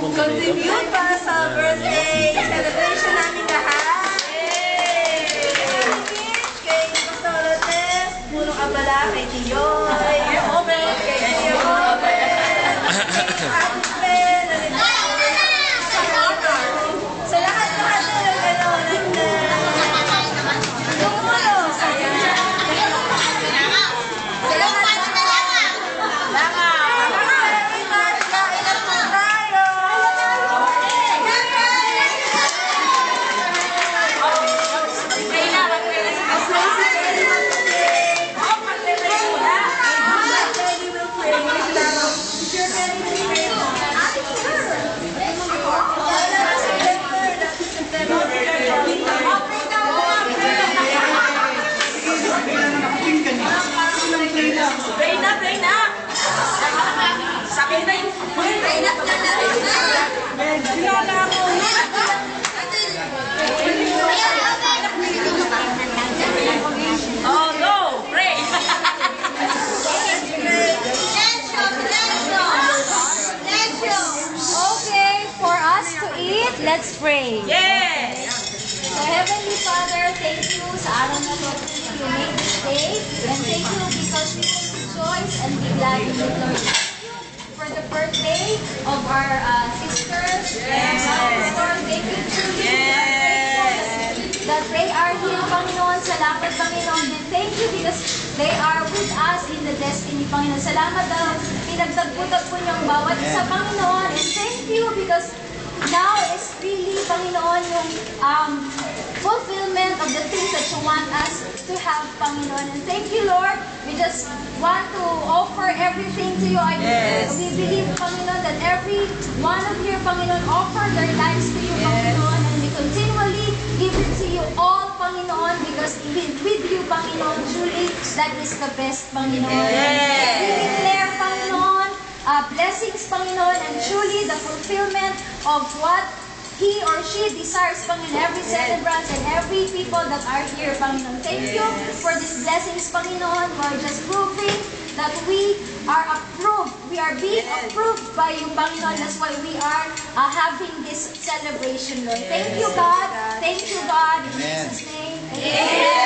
pupunta dito? Contribute para sa birthday celebration namin lahat. Kay Pastor Lotes, punong abala, kay Tiyoy, kay Tiyo Robert, Ate Fred, sa lahat-lahat na yung gano'n. Tumulong sa Let's pray. Yes! So, Heavenly Father, thank you sa araw na to. You made this day. And thank you because we will rejoice and be glad in it, Lord. Thank you for the birthday of our sisters. Yes! Thank you truly. Yes! That they are here, Panginoon. Salamat, Panginoon. And thank you because they are with us in the destiny, Panginoon. Salamat daw. Pinagdagbudag po niyong bawat isa, Panginoon. And thank you because now is really, Panginoon, yung fulfillment of the things that you want us to have, Panginoon. And thank you, Lord. We just want to offer everything to you. We believe, Panginoon, that every one of you, Panginoon, offer their lives to you, Panginoon. And we continually give it to you all, Panginoon, because with you, Panginoon, truly, that is the best, Panginoon. We declare, Panginoon, blessings, Panginoon, and truly the fulfillment of what he or she desires, Panginoon, every celebrant and every people that are here, Panginoon. Thank you for these blessings, Panginoon. We're just proving that we are approved. We are being approved by you, Panginoon. That's why we are having this celebration, Lord. Thank you, God. Thank you, God. In Jesus' name. Amen.